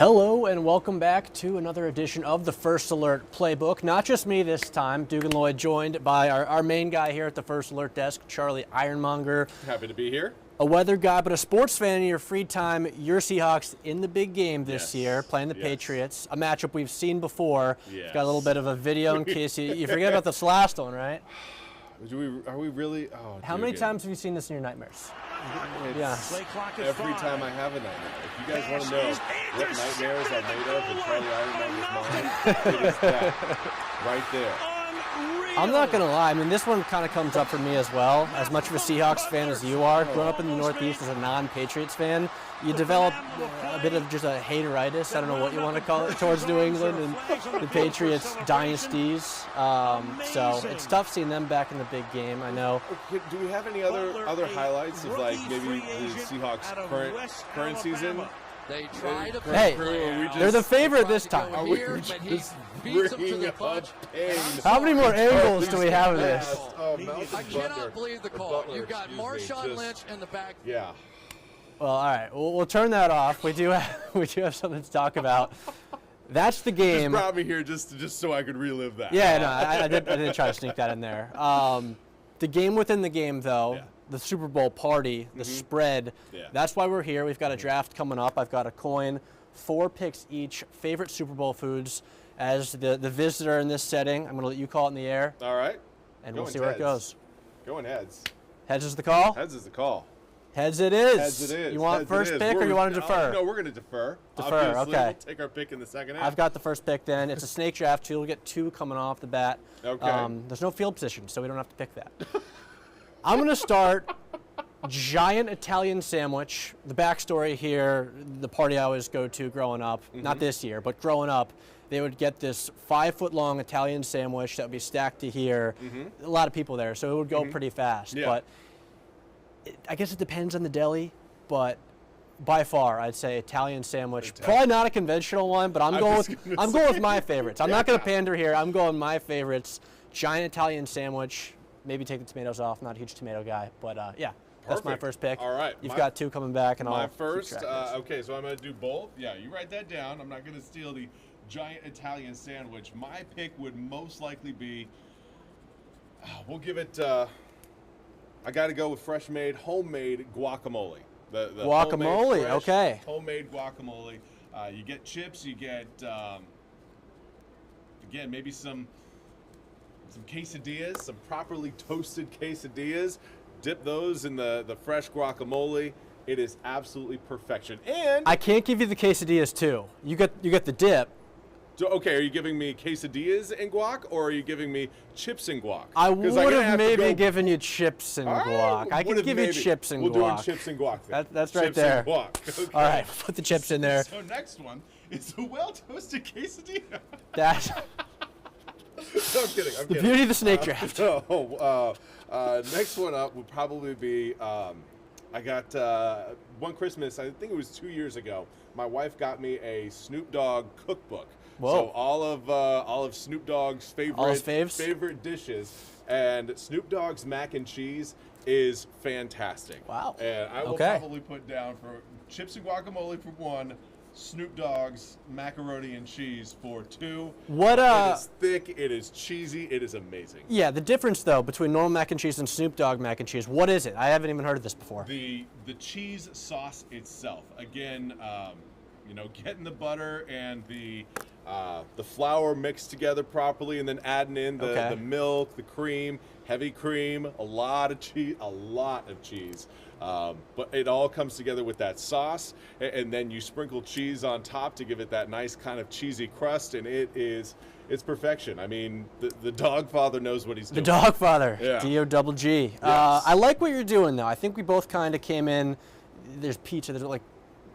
Hello and welcome back to another edition of the First Alert Playbook. Not just me this time, Dugan Lloyd, joined by our main guy here at the First Alert desk, Charlie Ironmonger. Happy to be here. A weather guy, but a sports fan in your free time. Your Seahawks in the big game this year, playing the Patriots. A matchup we've seen before. Yes. Got a little bit of a video in case you forget about this last one, right? Are we really? Oh, How many times have you seen this in your nightmares? Yeah. Every time I have a nightmare. If you guys want to know what nightmares are made of in Charlie Ironmonger's mind, it is that right there. I'm not going to lie. I mean, this one kind of comes up for me as well. As much of a Seahawks fan as you are, growing up in the Northeast as a non-Patriots fan, you develop a bit of just a hateritis, I don't know what you want to call it, towards New England and the Patriots dynasties. So it's tough seeing them back in the big game, I know. Do we have any other highlights of like maybe the Seahawks' current season? They try to hey, they're the favorite this time. Are we just bringing up pain? How many more angles do we have of this? I cannot believe the call. You got Marshawn Lynch in the back. Yeah. Well, all right. We'll turn that off. We do have something to talk about. That's the game. Just brought me here just so I could relive that. Yeah, no, I did try to sneak that in there. The game within the game, though. Yeah. The Super Bowl party, the spread, that's why we're here. We've got a draft coming up. I've got a coin, 4 picks each, favorite Super Bowl foods. As the visitor in this setting, I'm going to let you call it in the air. All right. And we'll see where it goes. Going heads. Heads is the call? Heads is the call. Heads it is. Heads it is. You want first pick or you want to defer? No, we're going to defer. Defer, Obviously, okay. We'll take our pick in the second half. I've got the first pick then. It's a snake draft, too. We'll get 2 coming off the bat. Okay. There's no field position, so we don't have to pick that. I'm going to start giant Italian sandwich. The backstory here, the party I always go to growing up, not this year, but growing up, they would get this 5-foot-long Italian sandwich that would be stacked to here. A lot of people there, so it would go pretty fast. Yeah. But I guess it depends on the deli, but by far, I'd say Italian sandwich. Probably not a conventional one, but I'm going with my favorites. I'm not going to pander here. I'm going my favorites. Giant Italian sandwich. Maybe take the tomatoes off. Not a huge tomato guy, but yeah. That's my first pick. All right. You've got 2 coming back, and my I'll first. keep track of this. Okay, so I'm going to do both. Yeah, you write that down. I'm not going to steal the giant Italian sandwich. My pick would most likely be. We'll give it. I got to go with fresh-made, homemade guacamole. The Guacamole, fresh, okay. Homemade guacamole. You get chips. You get again maybe some quesadillas, some properly toasted quesadillas. Dip those in the fresh guacamole. It is absolutely perfection. And I can't give you the quesadillas too. You get the dip. So, okay, are you giving me quesadillas and guac, or are you giving me chips and guac? I would have maybe given you chips and guac. I can give you chips and guac. We'll do chips and guac then. That's right chips there. And guac. Okay. All right, put the chips in there. So next one is a well-toasted quesadilla. That's No, I'm kidding. the beauty of the snake draft. Next one up would probably be, I got one Christmas, I think it was 2 years ago, my wife got me a Snoop Dogg cookbook. Whoa. So all of Snoop Dogg's favorite dishes, and Snoop Dogg's mac and cheese is fantastic. Wow. And I will probably put down for chips and guacamole for 1, Snoop Dogg's macaroni and cheese for 2. What It is thick, it is cheesy, it is amazing. Yeah, the difference though between normal mac and cheese and Snoop Dogg mac and cheese, what is it? I haven't even heard of this before. The cheese sauce itself. Again, getting the butter and the flour mixed together properly, and then adding in the milk, the cream, heavy cream, a lot of cheese. But it all comes together with that sauce, and then you sprinkle cheese on top to give it that nice kind of cheesy crust, and it's perfection. I mean, the Dogfather knows what he's doing. The Dogfather, Yeah. D-O-double-G. Yes. I like what you're doing though. I think we both kind of came in. There's pizza. There's like,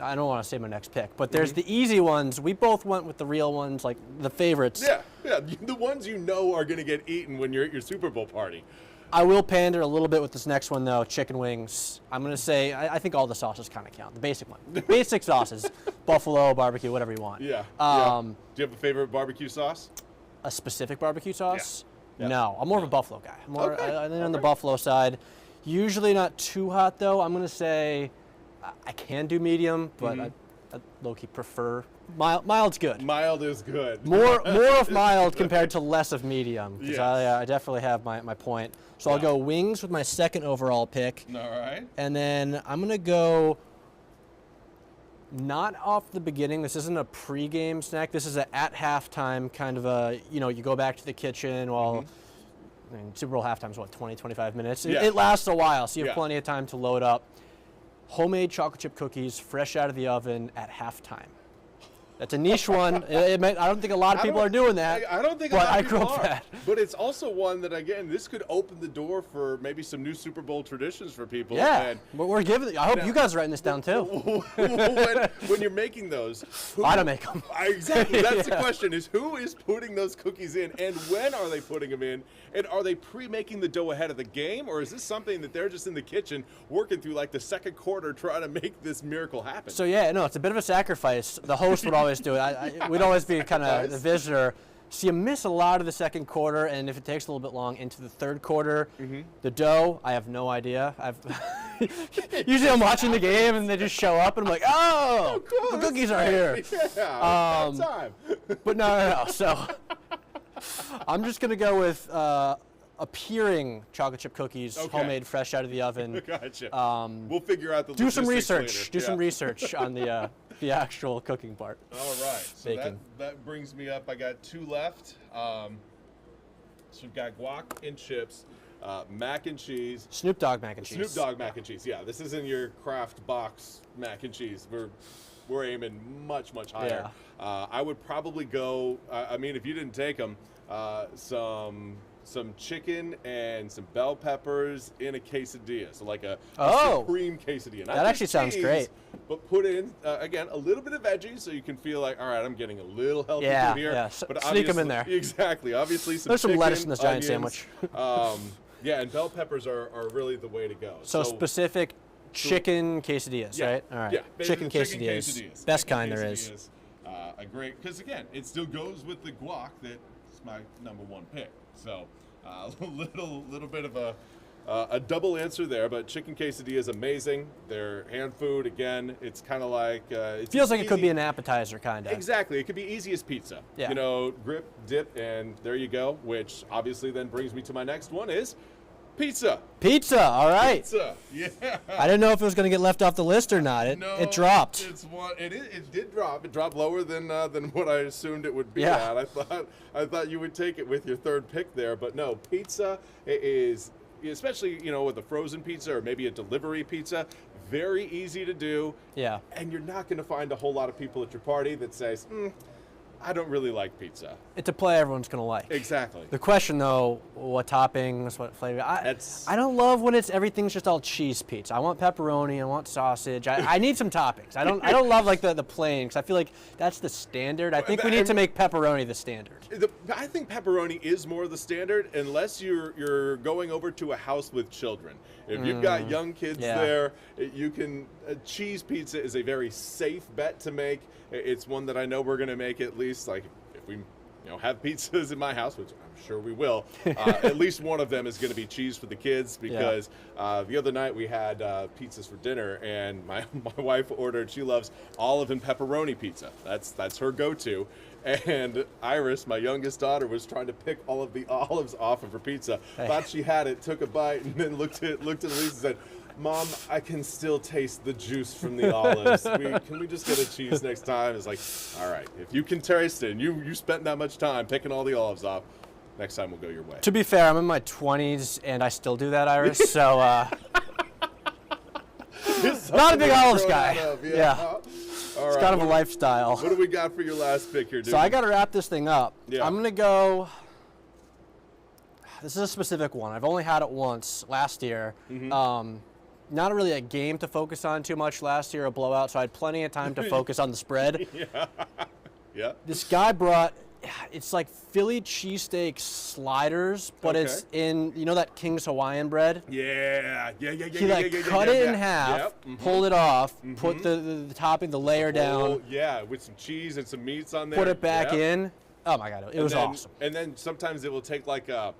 I don't want to say my next pick, but there's the easy ones. We both went with the real ones, like the favorites. Yeah, the ones you know are going to get eaten when you're at your Super Bowl party. I will pander a little bit with this next one, though, chicken wings. I'm going to say, I think all the sauces kind of count. The basic one. The basic sauces, buffalo, barbecue, whatever you want. Yeah. Do you have a favorite barbecue sauce? A specific barbecue sauce? Yeah. No, I'm more of a buffalo guy. I think on the buffalo side. Usually not too hot, though. I'm going to say I can do medium, but low-key prefer mild's good. Mild is good. More of mild compared to less of medium. Yes. I definitely have my point. So I'll go wings with my second overall pick. All right. And then I'm gonna go not off the beginning. This isn't a pre-game snack. This is at halftime kind of a, you go back to the kitchen while. I mean, Super Bowl halftime's what, 20, 25 minutes? Yeah. It lasts a while, so you have plenty of time to load up. Homemade chocolate chip cookies, fresh out of the oven at halftime. That's a niche one. I don't think a lot of people are doing that. I don't think a lot of people are. But it's also one that, again, this could open the door for maybe some new Super Bowl traditions for people. Yeah, but we're giving. I hope you guys are writing this down too. when you're making those, I don't make them. Exactly. That's the question: is who is putting those cookies in, and when are they putting them in, and are they pre-making the dough ahead of the game, or is this something that they're just in the kitchen working through like the second quarter trying to make this miracle happen? So yeah, no, it's a bit of a sacrifice. The host would always do it. We'd always be kind of the visitor. So you miss a lot of the second quarter, and if it takes a little bit long, into the third quarter. The dough, I have no idea. Usually I'm watching the game, and they just show up, and I'm like, oh, cool, the cookies are here. Yeah, time. But no. So I'm just gonna go with appearing chocolate chip cookies, homemade, fresh out of the oven. Gotcha. We'll figure out the do some research. later. Do some research on the actual cooking part. All right. So that brings me up. I got 2 left. So we've got guac and chips, mac and cheese. Snoop Dogg mac and cheese. Snoop Dogg mac and cheese. Yeah, this isn't your Kraft box mac and cheese. We're aiming much higher. Yeah. I would probably go. I mean, if you didn't take them, some chicken and some bell peppers in a quesadilla. So like a supreme quesadilla. That actually sounds great. But put in, again, a little bit of veggies so you can feel like, all right, I'm getting a little healthy food here. Yeah, but sneak them in there. Exactly. Obviously, some There's chicken, some lettuce in this giant onions, sandwich. Yeah, and bell peppers are really the way to go. So specific chicken quesadillas, right? All right. Yeah, chicken quesadillas. Best kind there is. A great, because again, it still goes with the guac that's my #1 pick. So a little bit of a double answer there, but chicken quesadilla is amazing. They're hand food. Again, it's kind of like it feels like it could be an appetizer, kind of. Exactly, it could be easy as pizza. Yeah. Grip, dip, and there you go. Which obviously then brings me to my next one is pizza. Pizza, all right. Pizza, yeah. I didn't know if it was going to get left off the list or not. It dropped. It did drop. It dropped lower than what I assumed it would be at. I thought you would take it with your third pick there, but no. Pizza is, especially with a frozen pizza or maybe a delivery pizza, very easy to do. Yeah. And you're not going to find a whole lot of people at your party that says, I don't really like pizza. It's a play everyone's going to like. Exactly. The question, though, what toppings, what flavor? I don't love when everything's just all cheese pizza. I want pepperoni. I want sausage. I need some toppings. I don't love like the plain, because I feel like that's the standard. I think we need to make pepperoni the standard. I think pepperoni is more the standard unless you're going over to a house with children. If you've got young kids there, you can. Cheese pizza is a very safe bet to make. It's one that I know we're going to make at least, like, if we have pizzas in my house, which I'm sure we will, at least one of them is going to be cheese for the kids, because the other night we had pizzas for dinner, and my wife ordered, she loves olive and pepperoni pizza. That's her go-to. And Iris, my youngest daughter, was trying to pick all of the olives off of her pizza. Thought she had it, took a bite, and then looked at Elise and said, Mom, I can still taste the juice from the olives. Can we just get a cheese next time? It's like, all right, if you can taste it and you spent that much time picking all the olives off, next time we'll go your way. To be fair, I'm in my 20s and I still do that, Iris. So, not a big olives guy. Yeah. All it's right, kind of a lifestyle. What do we got for your last pick here, dude? So I got to wrap this thing up. Yeah. I'm going to go. This is a specific one. I've only had it once last year. Not really a game to focus on too much last year, a blowout, so I had plenty of time to focus on the spread. Yeah. This guy brought, it's like Philly cheesesteak sliders, but it's in, that King's Hawaiian bread? Yeah. He cut it in half, pulled it off, put the topping, the layer down. Yeah, with some cheese and some meats on there. Put it back in. Oh my God, it was awesome. And then sometimes it will take like a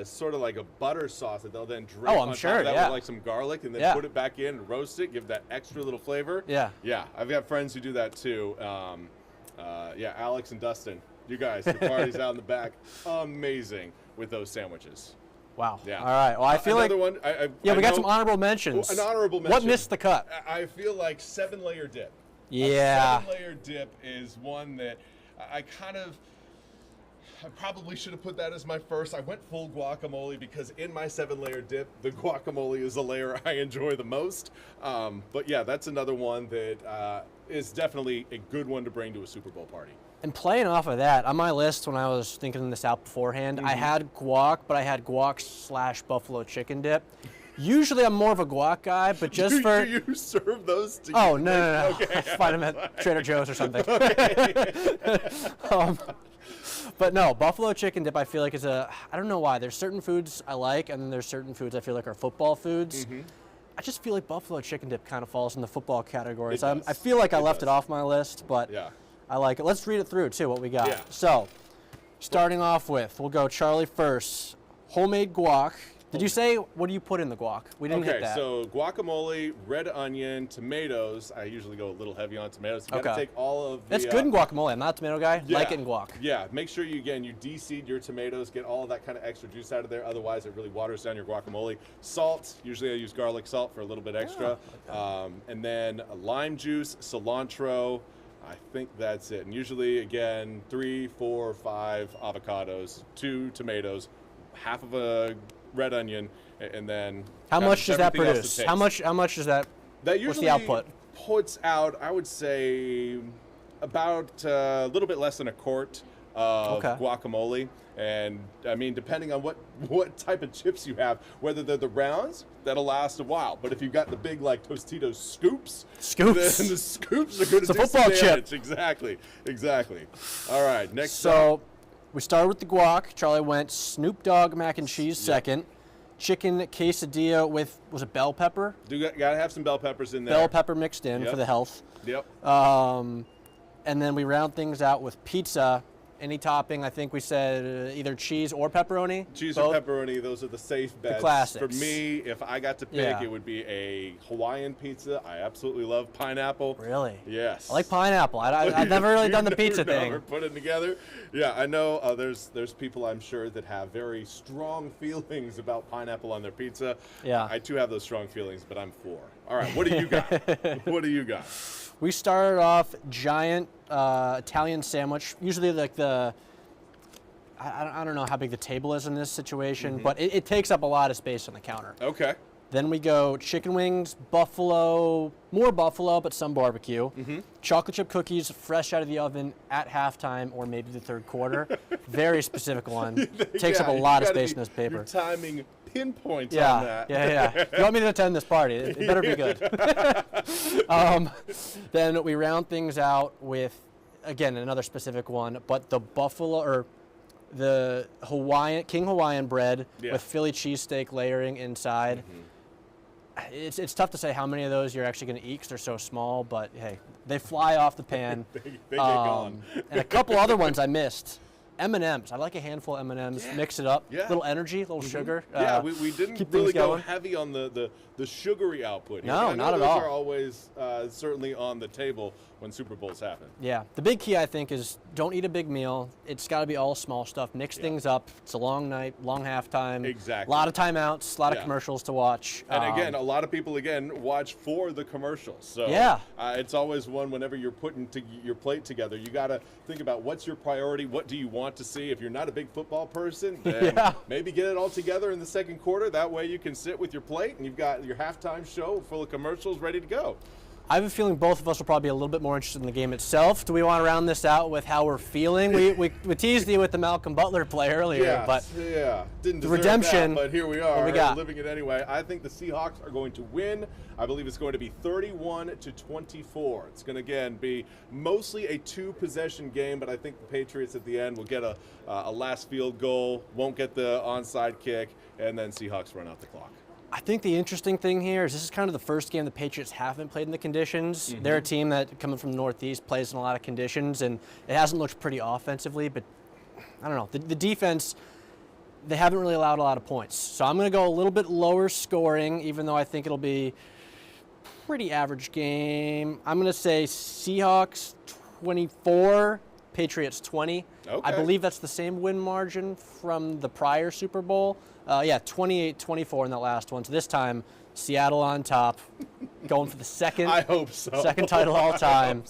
sort of like a butter sauce that they'll then drape I'm on sure, top of that yeah. with like some garlic, and then put it back in and roast it, give that extra little flavor. Yeah. Yeah, I've got friends who do that too. Yeah, Alex and Dustin, you guys, the party's out in the back. Amazing with those sandwiches. Wow. Yeah. All right. Well, I feel Another like one. we got some honorable mentions. An honorable mention. What missed the cut? I feel like 7-layer dip. Yeah. A 7-layer dip is one that I probably should have put that as my first. I went full guacamole because in my 7-layer dip, the guacamole is the layer I enjoy the most. But yeah, that's another one that is definitely a good one to bring to a Super Bowl party. And playing off of that, on my list when I was thinking this out beforehand, I had guac, but I had guac / buffalo chicken dip. Usually I'm more of a guac guy, but just for... Do you serve those to Oh, no. Okay. Find them at Trader Joe's or something. But no, buffalo chicken dip I feel like is I don't know why. There's certain foods I like, and then there's certain foods I feel like are football foods. I just feel like buffalo chicken dip kind of falls in the football category. So I feel like I left it off my list, but I like it. Let's read it through, too, what we got. Yeah. So, starting off with, we'll go Charlie first. Homemade guac. Did you say, what do you put in the guac? We didn't hit that. So guacamole, red onion, tomatoes. I usually go a little heavy on tomatoes. You got to take all of the... It's good in guacamole. I'm not a tomato guy. Yeah, Like it in guac. Yeah, make sure you de-seed your tomatoes, get all of that kind of extra juice out of there. Otherwise, it really waters down your guacamole. Salt. Usually I use garlic salt for a little bit extra. And then lime juice, cilantro. I think that's it. And usually, again, 3, 4, 5 avocados, 2 tomatoes, half of a red onion, and then how much does that produce? How much does that? That usually what's the output? Puts out, I would say, about a little bit less than a quart of guacamole. And I mean, depending on what type of chips you have, whether they're the rounds, that'll last a while. But if you've got the big like Tostitos scoops, then the scoops are going to do football some chip. Exactly. All right, next. So we started with the guac. Charlie went Snoop Dogg mac and cheese second. Chicken quesadilla with, was it bell pepper? Gotta have some bell peppers in there. Bell pepper mixed in for the health. Yep. And then we round things out with pizza. Any topping, I think we said either cheese or pepperoni. Cheese or pepperoni, those are the safe bets. The classics. For me, if I got to pick, it would be a Hawaiian pizza. I absolutely love pineapple. Really? Yes. I like pineapple. I've never really done the pizza thing. Never put it together. Yeah, I know there's people I'm sure that have very strong feelings about pineapple on their pizza. Yeah. I too have those strong feelings, but I'm for. All right, what do you got? What do you got? We started off giant Italian sandwich. Usually like I don't know how big the table is in this situation, but it takes up a lot of space on the counter. Okay. Then we go chicken wings, buffalo, more buffalo, but some barbecue. Chocolate chip cookies, fresh out of the oven at halftime or maybe the third quarter. Very specific one. Takes up a lot of space in this paper. Your timing pinpoint on that. Yeah. You want me to attend this party? It better be good. Then we round things out with, again, another specific one, but the buffalo or the King Hawaiian bread with Philly cheesesteak layering inside. It's tough to say how many of those you're actually going to eat because they're so small, but hey, they fly off the pan. they get gone. And a couple other ones I missed. M&Ms. I like a handful of M&Ms. Mix it up. Little energy, little sugar. Yeah, we didn't really go heavy on the sugary output here. No, not at all. Those are always certainly on the table when Super Bowls happen. Yeah, the big key I think is don't eat a big meal. It's got to be all small stuff. Mix things up. It's a long night, long halftime. Exactly. A lot of timeouts, a lot of commercials to watch. And again, a lot of people watch for the commercials. So it's always one whenever you're putting your plate together. You got to think about what's your priority. What do you want to see? If you're not a big football person, then maybe get it all together in the second quarter. That way you can sit with your plate and you've got your halftime show full of commercials ready to go. I have a feeling both of us will probably be a little bit more interested in the game itself. Do we want to round this out with how we're feeling? We teased you with the Malcolm Butler play earlier, but didn't deserve redemption. That, but here we are, we got? living it anyway. I think the Seahawks are going to win. I believe it's going to be 31-24. It's going to again be mostly a 2-possession game, but I think the Patriots at the end will get a last field goal, won't get the onside kick, and then Seahawks run out the clock. I think the interesting thing here is this is kind of the first game the Patriots haven't played in the conditions. They're a team that, coming from the Northeast, plays in a lot of conditions, and it hasn't looked pretty offensively, but I don't know. The defense, they haven't really allowed a lot of points. So I'm going to go a little bit lower scoring, even though I think it'll be pretty average game. I'm going to say Seahawks 24, Patriots 20. Okay. I believe that's the same win margin from the prior Super Bowl. Yeah, 28-24 in that last one. So this time, Seattle on top, going for the second. I hope so. Second title all time.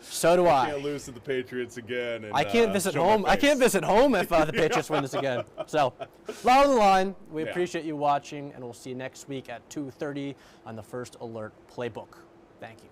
So do I. Can't lose to the Patriots again. And, I can't visit home. I can't visit home if the Patriots win this again. So, bottom of the line, we appreciate you watching, and we'll see you next week at 2:30 on the First Alert Playbook. Thank you.